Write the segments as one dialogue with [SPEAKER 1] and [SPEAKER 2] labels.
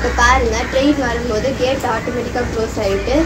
[SPEAKER 1] இப்போ பாருங்கள், ட்ரெயின் வரும்போது கேட் ஆட்டோமேட்டிக்காக க்ளோஸ் ஆகிட்டு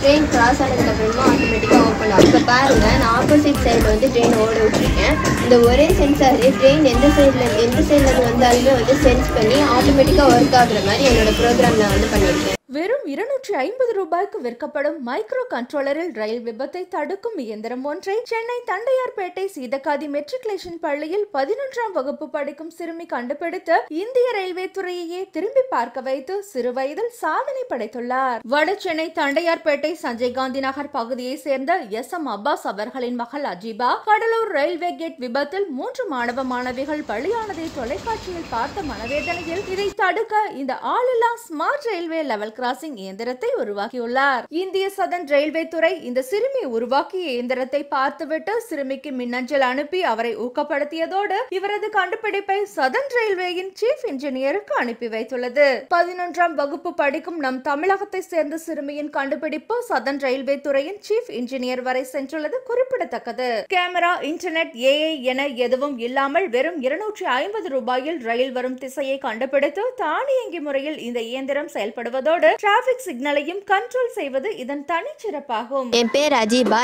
[SPEAKER 1] ட்ரெயின் கிராஸ் ஆனதுக்கப்புறமா ஆட்டோமேட்டிக்காக ஓப்பன் ஆகும். இப்போ பாருங்கள், நான் ஆப்போசிட் சைடில் வந்து ட்ரெயின் ஓட விட்டுருக்கேன். இந்த ஒரே சென்சாரு ட்ரெயின் எந்த சைட்லேருந்து வந்தாலுமே வந்து சென்ஸ் பண்ணி ஆட்டோமேட்டிக்காக ஒர்க் ஆகுற மாதிரி என்னோடய ப்ரோக்ராமில் வந்து பண்ணியிருக்கேன்.
[SPEAKER 2] வெறும் 250 ரூபாய்க்கு விற்கப்படும் மைக்ரோ கண்ட்ரோலரில் ரயில் விபத்தை தடுக்கும் இயந்திரம் ஒன்றை சென்னை தண்டையார்பேட்டை சீதக்காதி மெட்ரிகுலேஷன் பள்ளியில் 11ஆம் வகுப்பு படிக்கும் சிறுமி கண்டுபிடித்து இந்திய ரயில்வே துறையையே திரும்பி பார்க்க வைத்து சிறு வயதில் சாதனை படைத்துள்ளார். வட சென்னை தண்டையார்பேட்டை சஞ்சய் காந்தி நகர் பகுதியை சேர்ந்த SM அப்பாஸ் அவர்களின் மகள் அஜீபா கடலூர் ரயில்வே கேட் விபத்தில் 3 மாணவ மாணவிகள் பலியானதை தொலைக்காட்சியில் பார்த்த மனவேதனையில் இதை தடுக்க இந்த ஆளில்லா ஸ்மார்ட் ரயில்வே லெவல் கிராசிங் இயந்திரத்தை உருவாக்கியுள்ளார். இந்திய சதன் ரயில்வே துறை இந்த சிறுமி உருவாக்கிய இயந்திரத்தை பார்த்துவிட்டு சிறுமிக்கு மின்னஞ்சல் அனுப்பி அவரை ஊக்கப்படுத்தியதோடு இவரது கண்டுபிடிப்பை சதன் ரயில்வேயின் சீஃப் இன்ஜினியருக்கு அனுப்பி வைத்துள்ளது. 11ஆம் வகுப்பு படிக்கும் நம் தமிழகத்தை சேர்ந்த சிறுமியின் கண்டுபிடிப்பு சதன் ரயில்வே துறையின் சீஃப் இன்ஜினியர் வரை சென்றுள்ளது குறிப்பிடத்தக்கது. கேமரா, இன்டர்நெட், AI என எதுவும் இல்லாமல் வெறும் 250 ரூபாயில் ரயில் வரும் திசையை கண்டுபிடித்து தானியங்கி முறையில் இந்த இயந்திரம் செயல்படுவதோடு டிராபிக் சிக்னலையும் கண்ட்ரோல் செய்வது இதன் தனிச்சிறப்பாகும்.
[SPEAKER 1] என் பேர் அஜீபா,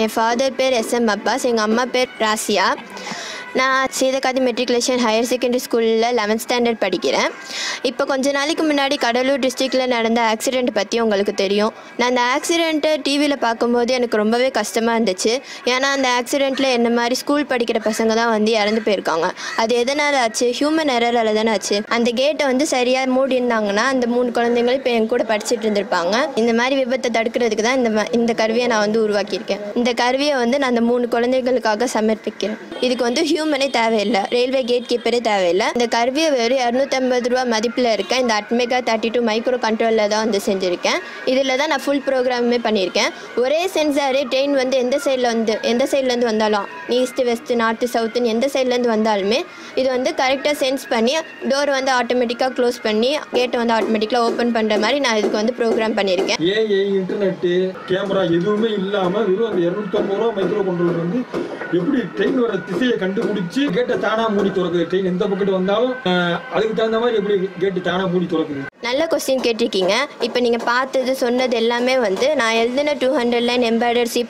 [SPEAKER 1] என் ஃபாதர் பேர் SM அப்பாஸ், எங்கள் அம்மா பேர் ராசியா. நான் சீதக்காதி மெட்ரிகுலேஷன் ஹையர் செகண்டரி ஸ்கூலில் 11th ஸ்டாண்டர்ட் படிக்கிறேன். இப்போ கொஞ்ச நாளைக்கு முன்னாடி கடலூர் டிஸ்ட்ரிக்டில் நடந்த ஆக்சிடெண்ட் பற்றி உங்களுக்கு தெரியும். நான் அந்த ஆக்சிடெண்ட்டை டிவியில் பார்க்கும்போது எனக்கு ரொம்பவே கஷ்டமாக இருந்துச்சு. ஏன்னா அந்த ஆக்சிடெண்ட்டில் என்ன மாதிரி ஸ்கூல் படிக்கிற பசங்க தான் வந்து இறந்து போயிருக்காங்க. அது எதனால் ஆச்சு? ஹியூமன் எரரால் தானே ஆச்சு. அந்த கேட்டை வந்து சரியாக மூடி இருந்தாங்கன்னா அந்த 3 குழந்தைங்களும் இப்போ என் கூட படிச்சுட்டு இருந்திருப்பாங்க. இந்த மாதிரி விபத்தை தடுக்கிறதுக்கு தான் இந்த கருவியை நான் வந்து உருவாக்கியிருக்கேன். இந்த கருவியை வந்து நான் அந்த 3 குழந்தைகளுக்காக சமர்ப்பிக்கிறேன். இதுக்கு வந்து ஹியூமனே தேவையில்லை, ரயில்வே கேட் கீப்பரே தேவையில்லை. இந்த கருவியை வெறும் 250 ரூபா மதிப்பில் இருக்க இந்த அட்மேகா 32 மைக்ரோ கண்ட்ரோலில் தான் வந்து செஞ்சுருக்கேன். இதில் தான் நான் ஃபுல் ப்ரோக்ராமுமே பண்ணியிருக்கேன். ஒரே சென்சாரே ட்ரெயின் வந்து எந்த சைட்லேருந்து வந்தாலும் ஈஸ்ட், வெஸ்ட், நார்த்து, சவுத்துன்னு எந்த சைட்லேருந்து வந்தாலுமே இது வந்து கரெக்டாக சென்ஸ் பண்ணி டோர் வந்து ஆட்டோமேட்டிக்காக க்ளோஸ் பண்ணி கேட்டை வந்து ஆட்டோமேட்டிக்காக ஓப்பன் பண்ணுற மாதிரி நான் இதுக்கு வந்து ப்ரோக்ராம் பண்ணியிருக்கேன்.
[SPEAKER 3] AI, இன்டர்நெட்டு, கேமரா எதுவுமே இல்லாமல் வெறும் அந்த 250 ரூபா மைக்ரோ கண்ட்ரோலர் வந்து எப்படி ட்ரெயின் வர திசையை கண்டுபிடிச்சி கேட்டை தானா மூடி திறக்குது. ட்ரெயின் எந்த பக்கத்து வந்தாலும் அதுக்கு தகுந்த மாதிரி எப்படி கேட்டு தானா மூடி திறக்குது.
[SPEAKER 1] நல்ல கொஸ்டின் கேட்டிருக்கீங்க. இப்போ நீங்கள் பார்த்தது சொன்னது எல்லாமே வந்து நான் எழுதின 200 லைன் எம்பெடட் C++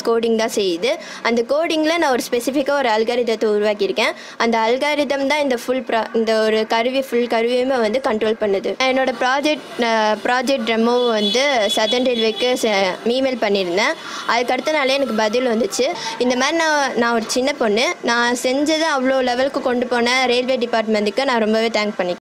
[SPEAKER 1] கோடிங் தான் செய்யுது. அந்த கோடிங்கில் நான் ஒரு ஸ்பெசிஃபிக்காக ஒரு அல்காரிதத்தை உருவாக்கியிருக்கேன். அந்த அல்காரிதம் தான் இந்த ஒரு ஃபுல் கருவியுமே வந்து கண்ட்ரோல் பண்ணுது. என்னோட ப்ராஜெக்ட் டெமோ வந்து சதன் ரயில்வேக்கு இமெயில் பண்ணியிருந்தேன். அதுக்கு அடுத்த நாளே எனக்கு பதில் வந்துச்சு. இந்த மாதிரி நான் ஒரு சின்ன பொண்ணு, நான் செஞ்சதை அவ்வளோ லெவலுக்கு கொண்டு போன ரயில்வே டிபார்ட்மெண்ட்டுக்கு நான் ரொம்பவே தேங்க் பண்ணிக்கிறேன்.